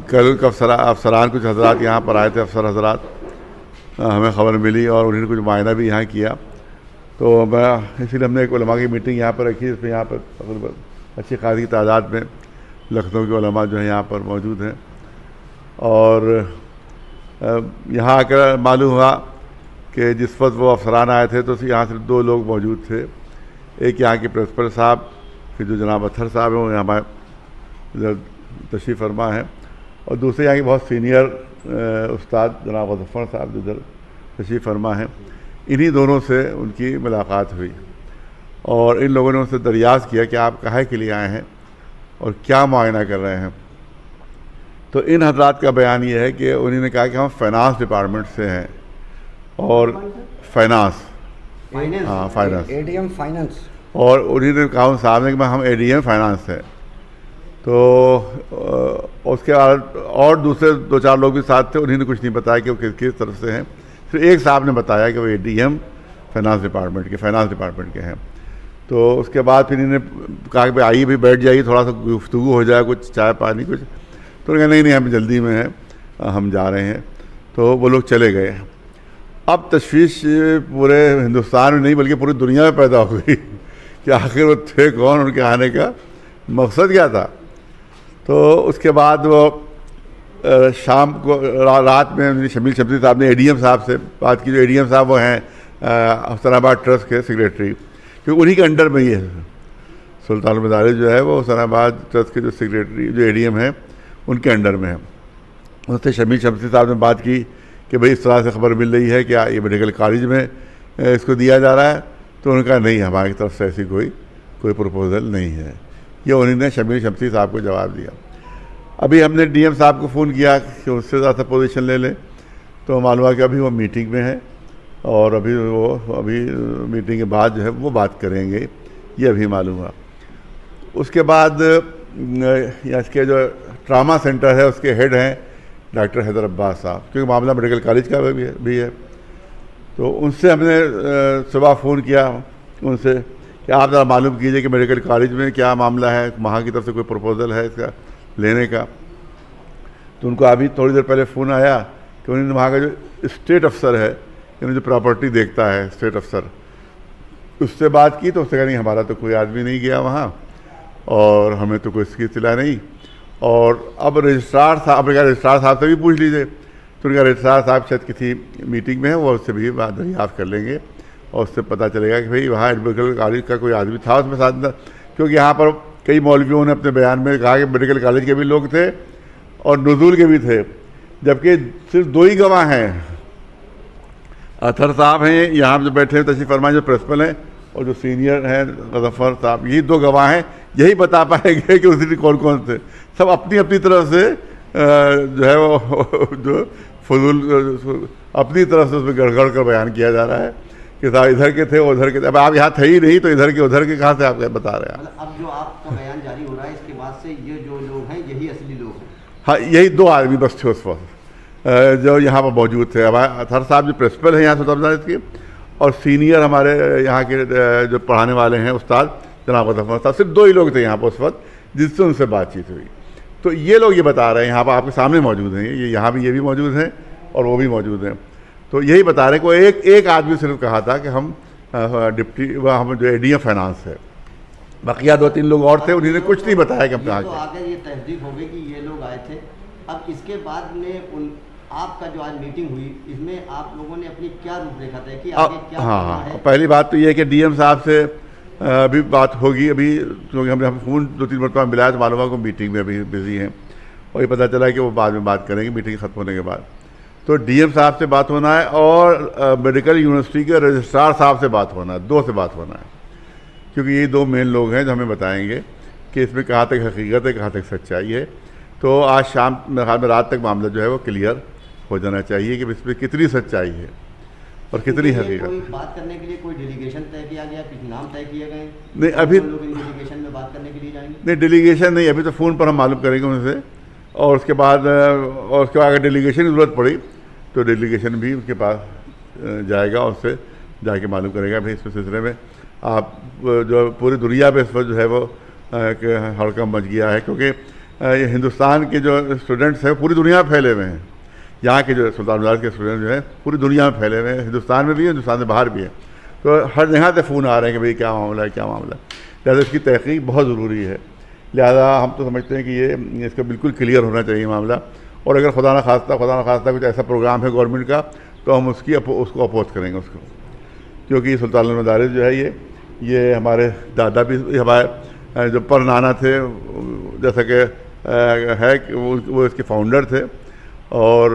कल अफसरान कुछ हजरात यहाँ पर आए थे, अफसर हजरात, हमें ख़बर मिली और उन्होंने कुछ मुआयना भी यहाँ किया। तो मैं इसीलिए हमने एक उलमा की मीटिंग यहाँ पर रखी, इसमें यहाँ पर तकरीबन अच्छी खासी तादाद में लखनऊ के उलमा जो है यहाँ पर मौजूद हैं। और यहाँ आकर मालूम हुआ कि जिस वक्त वो अफसरान आए थे तो यहाँ सिर्फ 2 लोग मौजूद थे, एक यहाँ के प्रिंसिपल साहब, फिर जो जनाब अत्थर साहब हैं वो हमारे इधर तशरीफ़ फरमा है, और दूसरे यहाँ के बहुत सीनियर उस्ताद जनाब गज़फ़र साहब जो इधर तशरीफ़ फरमा हैं। इन्हीं दोनों से उनकी मुलाकात हुई और इन लोगों ने उनसे दरियाफ़्त किया कि आप काहे के लिए आए हैं और क्या मुआयना कर रहे हैं। तो इन हजरात का बयान ये है कि उन्होंने कहा कि हम फाइनेंस डिपार्टमेंट से हैं और फाइनेंस, हाँ फाइनेंस, एडीएम फाइनेंस, और उन्होंने कहा साहब ने कि हम एडीएम फाइनेंस है। तो उसके बाद और दूसरे 2-4 लोग भी साथ थे, उन्होंने कुछ नहीं बताया कि वो किस तरफ से हैं। फिर एक साहब ने बताया कि वो एडीएम फाइनेंस डिपार्टमेंट के हैं। तो उसके बाद फिर इन्होंने कहा कि भाई आइए भी बैठ जाइए, थोड़ा सा गुफ्तगू हो जाए, कुछ चाय पानी कुछ। तो उन्होंने कहा नहीं हम जल्दी में हैं, हम जा रहे हैं। तो वो लोग चले गए। अब तशवीश पूरे हिंदुस्तान में नहीं बल्कि पूरी दुनिया में पैदा हो गई कि आखिर वो थे कौन, उनके आने का मकसद क्या था। तो उसके बाद वो शाम को रात में शमील शब्दी साहब ने एडीएम साहब से बात की। जो एडीएम साहब वो हैं हुसैनाबाद ट्रस्ट के सेक्रेटरी, क्योंकि उन्हीं के अंडर में ही है। सुल्तान मदारिस जो है वो हुसैनाबाद ट्रस्ट के जो सेक्रेटरी जो एडीएम हैं उनके अंडर में है। उससे शमील शब्दी साहब ने बात की कि भाई इस तरह से खबर मिल रही है कि ये मेडिकल कॉलेज में इसको दिया जा रहा है। तो उन्होंने कहा नहीं, हमारी तरफ से ऐसी कोई प्रपोज़ल नहीं है। ये उन्होंने शमील शब्दी साहब को जवाब दिया। अभी हमने डीएम साहब को फ़ोन किया कि उससे ज़्यादा पोजीशन ले लें, तो मालूम हुआ कि अभी वो मीटिंग में है और अभी मीटिंग के बाद जो है वो बात करेंगे, ये अभी मालूम हुआ। उसके बाद इसके जो ट्रामा सेंटर है उसके हेड हैं डॉक्टर हैदर अब्बास साहब, क्योंकि मामला मेडिकल कॉलेज का भी है। तो उनसे हमने सुबह फ़ोन किया उनसे कि आप ज़रा मालूम कीजिए कि मेडिकल कॉलेज में क्या मामला है, वहाँ की तरफ से कोई प्रपोज़ल है इसका लेने का। तो उनको अभी थोड़ी देर पहले फ़ोन आया कि उन्होंने वहाँ का जो स्टेट अफसर है, यानी जो प्रॉपर्टी देखता है स्टेट अफसर, उससे बात की। तो उससे कहा नहीं हमारा तो कोई आदमी नहीं गया वहाँ और हमें तो कोई इसकी इत्तला नहीं। और अब रजिस्ट्रार साहब से भी पूछ लीजिए। तो उनका रजिस्ट्रार साहब शायद किसी मीटिंग में है, वो उससे भी बात दरियाफ्त कर लेंगे और उससे पता चलेगा कि भाई वहाँ मेडिकल कॉलेज का कोई आदमी था उसमें साथ में। क्योंकि यहाँ पर कई मौलवियों ने अपने बयान में कहा कि मेडिकल कॉलेज के भी लोग थे और नुज़ूल के भी थे, जबकि सिर्फ 2 ही गवाह हैं। अत्थर साहब हैं यहाँ जो बैठे हैं तशरीफ़ फरमा, जो प्रिंसिपल हैं, और जो सीनियर हैं गज़फ़र साहब, यही 2 गवाह हैं। यही बता पाएंगे कि उस दिन कौन कौन थे। सब अपनी अपनी तरफ से जो है वो जो फजूल अपनी तरफ से उसमें गड़गड़ कर बयान किया जा रहा है कि साहब इधर के थे उधर के थे। अब आप यहाँ थे ही नहीं तो इधर के उधर के कहाँ से आप बता रहे हैं। अब जो आपका बयान जारी हो रहा है इसके बाद से ये जो लोग हैं यही असली लोग हैं? हाँ, यही 2 आदमी बस थे उस वक्त जो यहाँ पर मौजूद थे। अब अत्थर साहब जो प्रिंसिपल हैं यहाँ सुल्तान के, और सीनियर हमारे यहाँ के जो पढ़ाने वाले हैं उस्ताद जनाब गज़फ़र साहब, सिर्फ 2 ही लोग थे यहाँ पर उस वक्त जिससे उनसे बातचीत हुई। तो ये लोग ये बता रहे हैं, यहाँ पर आपके सामने मौजूद हैं, ये यहाँ भी ये भी मौजूद हैं और वो भी मौजूद हैं। तो यही बता रहे हैं कि एक आदमी सिर्फ कहा था कि हम हम जो एडीएम फाइनेंस है, बकिया 2-3 लोग और थे, उन्होंने कुछ नहीं बताया कि हम कहाँ तो आगे ये तहदीद हो गई कि ये लोग आए थे। अब इसके बाद में आपका जो आज मीटिंग हुई इसमें आप लोगों ने अपनी क्या रूपरेखा तय की, आगे क्या करना है? पहली बात तो ये है कि डीएम साहब से अभी बात होगी। अभी क्योंकि हमने फ़ोन 2-3 मरतबा मिलाया तो मालूम हुआ को मीटिंग में अभी बिज़ी हैं, और ये पता चला कि वो बाद में बात करेंगे मीटिंग ख़त्म होने के बाद। तो डीएम साहब से बात होना है और मेडिकल यूनिवर्सिटी के रजिस्ट्रार साहब से बात होना है, 2 से बात होना है, क्योंकि ये 2 मेन लोग हैं जो हमें बताएंगे कि इसमें कहाँ तक हकीकत है, कहाँ तक सच्चाई है। तो आज शाम में रात तक मामला जो है वो क्लियर हो जाना चाहिए कि इसमें कितनी सच्चाई है और कितनी हकीकत। कोई बात करने के लिए कोई डेलीगेशन तय किया गया, कुछ नाम तय किए गए? नहीं, अभी लोग इन डेलीगेशन में बात करने के लिए जाएंगे? नहीं, डेलीगेशन नहीं, अभी तो फ़ोन पर हम मालूम करेंगे उनसे, और उसके बाद अगर डेलीगेशन की ज़रूरत पड़ी तो डेलीगेशन भी उसके पास जाएगा, उससे जाके मालूम करेगा भाई इस सिलसिले में आप जो पूरी दुनिया पे इस वक्त जो है वो हड़कंप मच गया है। क्योंकि ये हिंदुस्तान के जो स्टूडेंट्स हैं पूरी दुनिया में फैले हुए हैं। यहाँ के जो सुल्तान बाजार के स्टूडेंट जो हैं पूरी दुनिया में फैले हुए हैं, हिंदुस्तान में भी है, हिंदुस्तान से बाहर भी है। तो हर जगह से फ़ोन आ रहे हैं कि भाई क्या मामला है, क्या मामला है। लिहाजा इसकी तहकीक बहुत ज़रूरी है। लिहाजा हम तो समझते हैं कि ये इसका बिल्कुल क्लियर होना चाहिए मामला। और अगर खुदा न खास्ता कुछ ऐसा प्रोग्राम है गवर्नमेंट का तो हम उसको अपोज करेंगे उसको, क्योंकि सुल्तान मदारिस जो है ये हमारे दादा भी, हमारे जो पर नाना थे जैसा कि है कि वो इसके फाउंडर थे। और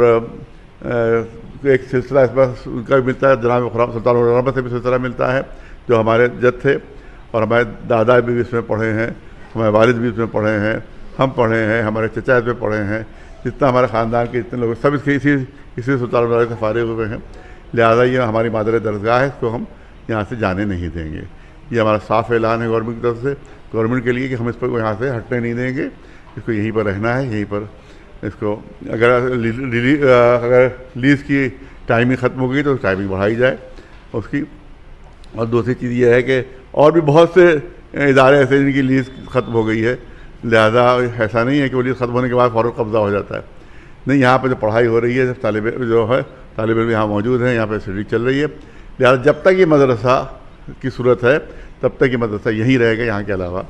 एक सिलसिला इस बार उनका भी मिलता है, जनाब खुर्रम सुल्तान खुर्रम से भी सिलसिला मिलता है जो हमारे जद थे। और हमारे दादा भी इसमें पढ़े हैं, हमारे वालिद भी इसमें पढ़े हैं, हम पढ़े हैं, हमारे चचा इसमें पढ़े हैं, जितना हमारे ख़ानदान के जितने लोग सब इसी सुल्तान मदारिस से फारिग हुए हैं। लिहाजा ये हमारी मादर दरगाह है, इसको हम यहाँ से जाने नहीं देंगे। ये हमारा साफ ऐलान है गवर्नमेंट की तरफ से, गवर्नमेंट के लिए, कि हम इस पर यहाँ से हटने नहीं देंगे, इसको यहीं पर रहना है, यहीं पर इसको अगर लीज़ की टाइमिंग ख़त्म हो गई तो टाइमिंग बढ़ाई जाए उसकी। और दूसरी चीज़ ये है कि और भी बहुत से इदारे ऐसे जिनकी लीज़ ख़त्म हो गई है। लिहाजा ऐसा नहीं है कि वो लीज़ ख़त्म होने के बाद फ़ौरन कब्ज़ा हो जाता है, नहीं, यहाँ पर जो पढ़ाई हो रही है, जब तालिब इल्म यहाँ मौजूद हैं, यहाँ पर स्टडी चल रही है। लिहाजा जब तक ये मदरसा की सूरत है तब तक ये मदरसा यहीं रहेगा, यहाँ के अलावा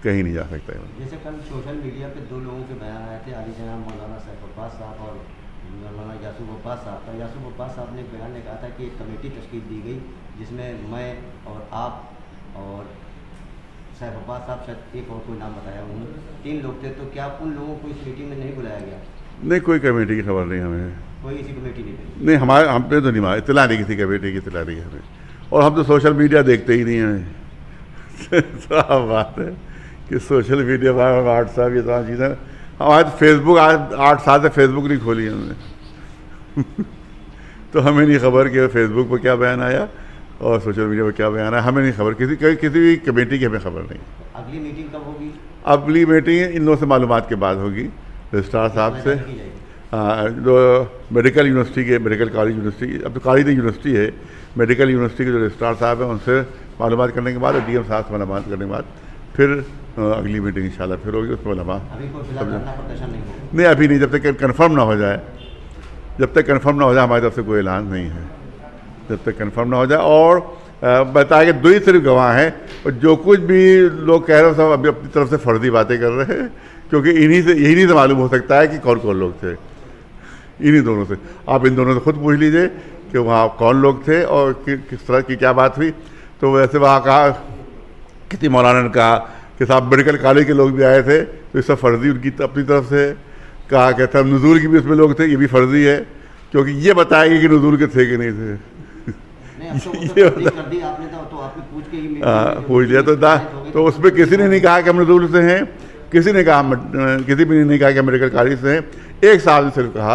कहीं नहीं जा सकता है। जैसे कल सोशल मीडिया पे दो लोगों के बयान आए थे, अली जनाब मौलाना सैफ अब्बास साहब और मौलाना यासूब अब्बास साहब का। यासूब अब्बास साहब ने एक बयान में कहा था कि एक कमेटी तश्कील दी गई जिसमें मैं और आप और सैफ अब्बास साहब, शायद एक और कोई नाम बताया उन्होंने, 3 लोग थे। तो क्या उन लोगों को इस मीटिंग में नहीं बुलाया गया? नहीं, कोई कमेटी की खबर नहीं हमें, कोई ऐसी कमेटी नहीं हमारे, हम पे तो नहीं मारा, इतला नहीं, किसी कमेटी की इतला नहीं हमें। और हम तो सोशल मीडिया देखते ही नहीं हैं। साफ बात है कि सोशल मीडिया, व्हाट्सएप, ये तमाम चीज़ें, हमारे तो फेसबुक आज 8 साल से फेसबुक नहीं खोली हमने। तो हमें नहीं खबर कि फेसबुक पर क्या बयान आया और सोशल मीडिया पर क्या बयान आया, हमें नहीं खबर, किसी भी कमेटी की हमें खबर नहीं। अगली मीटिंग कब होगी? अगली मीटिंग इन लोगों से मालूमात के बाद होगी, रजिस्ट्रार साहब से, जो मेडिकल यूनिवर्सिटी के, मेडिकल कॉलेज यूनिवर्सिटी, अब तो कॉलेज यूनिवर्सिटी है, मेडिकल यूनिवर्सिटी के जो रजिस्ट्रार साहब हैं उनसे मालूमात करने के बाद, और डीएम साहब से मालूमात करने के बाद फिर अगली मीटिंग इंशाल्लाह फिर होगी, उसमें नहीं, अभी नहीं, जब तक कंफर्म ना हो जाए, जब तक कंफर्म ना हो जाए हमारी तरफ से कोई ऐलान नहीं है, जब तक कंफर्म ना हो जाए। और बताया कि 2 ही सिर्फ गवाह हैं, और जो कुछ भी लोग कह रहे हैं सब अभी अपनी तरफ से फर्जी बातें कर रहे हैं, क्योंकि यहीं से मालूम हो सकता है कि कौन कौन लोग थे, इन्हीं दोनों से। आप इन दोनों से खुद पूछ लीजिए कि वहाँ कौन लोग थे और किस तरह की क्या बात हुई। तो वैसे वहाँ कहा, किसी मौलाना ने कहा कि साहब मेडिकल कॉलेज के लोग भी आए थे, तो ये सब फर्जी उनकी अपनी तरफ से कहा, कहता है नुज़ूल की भी उसमें लोग थे, ये भी फर्जी है, क्योंकि ये बताएगी कि नुज़ूल के थे कि नहीं थे। पूछ लिया तो उसमें किसी ने नहीं कहा कि हम नुज़ूल से हैं, किसी भी ने नहीं कहा कि हम मेडिकल कॉलेज से हैं। एक साहब ने सिर्फ कहा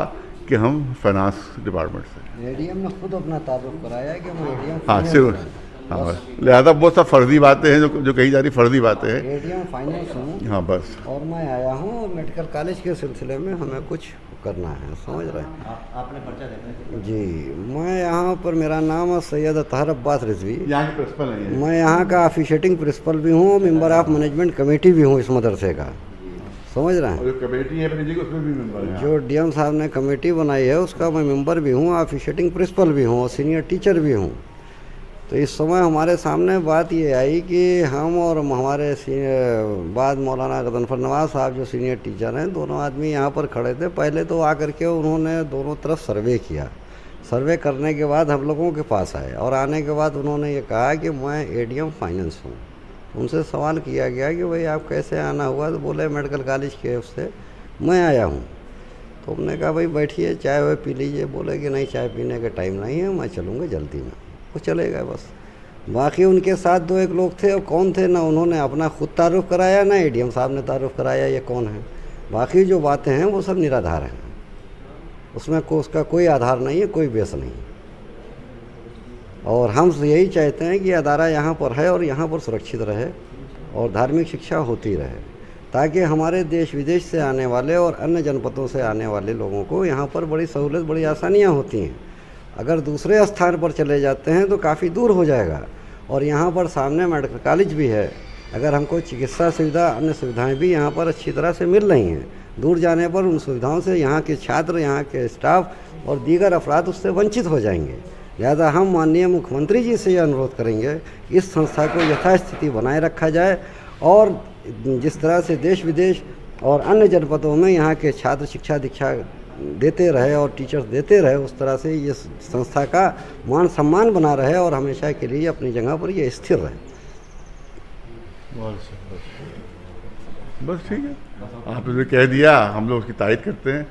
कि हम फाइनेंस डिपार्टमेंट से। एडीएम ने खुद अपना तारुफ कराया कि हम एडीएम, हाँ सिर्फ, हाँ, लिहाजा बहुत सब फर्जी बातें हैं जो कही जा रही फर्जी बातें हैं। एडीएम फाइनेंस हूँ, हाँ बस, और मैं आया हूँ मेडिकल कॉलेज के सिलसिले में, हमें कुछ करना है, समझ रहे हैं। आपने पर्चा देखा जी, मैं यहाँ पर, मेरा नाम है सैयद अतहर अब्बास रिजवी, यहाँ के प्रिंसिपल हैं। मैं यहाँ का ऑफिशिएटिंग प्रिंसिपल भी हूँ, मेंबर ऑफ मैनेजमेंट कमेटी भी हूँ इस मदरसे का, समझ रहे हैं। जो कमेटी है उसमें भी मेंबर हैं, जो डीएम साहब ने कमेटी बनाई है उसका मैं मेंबर भी हूँ, ऑफिशिएटिंग प्रिंसिपल भी हूँ और सीनियर टीचर भी हूँ। तो इस समय हमारे सामने बात ये आई कि हम और हमारे बाद मौलाना गजनफर नवाज साहब जो सीनियर टीचर हैं, दोनों आदमी यहाँ पर खड़े थे। पहले तो आकर के उन्होंने दोनों तरफ सर्वे किया, सर्वे करने के बाद हम लोगों के पास आए, और आने के बाद उन्होंने ये कहा कि मैं एडीएम फाइनेंस हूँ। उनसे सवाल किया गया कि भाई आप कैसे आना हुआ, तो बोले मेडिकल कॉलेज के उससे मैं आया हूँ। तो हमने कहा भाई बैठिए, चाय वाय पी लीजिए। बोले कि नहीं, चाय पीने का टाइम नहीं है, मैं चलूँगा जल्दी में। वो चले गए बस। बाकी उनके साथ 2-1 लोग थे, और कौन थे ना उन्होंने अपना खुद तारुफ कराया, ना एडीएम साहब ने तारुफ कराया ये कौन है। बाकी जो बातें हैं वो सब निराधार हैं, उसमें उसका कोई आधार नहीं है, कोई बेस नहीं। और हम यही चाहते हैं कि अदारा यहाँ पर है और यहाँ पर सुरक्षित रहे और धार्मिक शिक्षा होती रहे, ताकि हमारे देश विदेश से आने वाले और अन्य जनपदों से आने वाले लोगों को यहाँ पर बड़ी सहूलत, बड़ी आसानियाँ होती हैं। अगर दूसरे स्थान पर चले जाते हैं तो काफ़ी दूर हो जाएगा, और यहाँ पर सामने मेडिकल कॉलेज भी है, अगर हमको चिकित्सा सुविधा, अन्य सुविधाएं भी यहाँ पर अच्छी तरह से मिल रही हैं। दूर जाने पर उन सुविधाओं से यहाँ के छात्र, यहाँ के स्टाफ और दीगर अफराद उससे वंचित हो जाएंगे। लिहाजा हम माननीय मुख्यमंत्री जी से यह अनुरोध करेंगे इस संस्था को यथास्थिति बनाए रखा जाए और जिस तरह से देश विदेश और अन्य जनपदों में यहाँ के छात्र शिक्षा दीक्षा देते रहे और टीचर्स देते रहे, उस तरह से ये संस्था का मान सम्मान बना रहे और हमेशा के लिए अपनी जगह पर ये स्थिर रहे। बस ठीक है, आपने कह दिया, हम लोग उसकी तारीफ करते हैं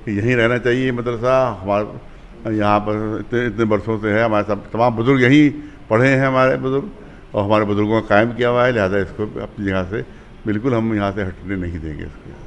कि यहीं रहना चाहिए मदरसा। हमारे यहाँ पर इतने वर्षों से है, हमारे सब तमाम बुज़ुर्ग यहीं पढ़े हैं, हमारे बुज़ुर्ग, और हमारे बुज़ुर्गों का कायम किया हुआ है। लिहाजा इसको अपनी जगह से बिल्कुल हम यहाँ से हटने नहीं देंगे इसको।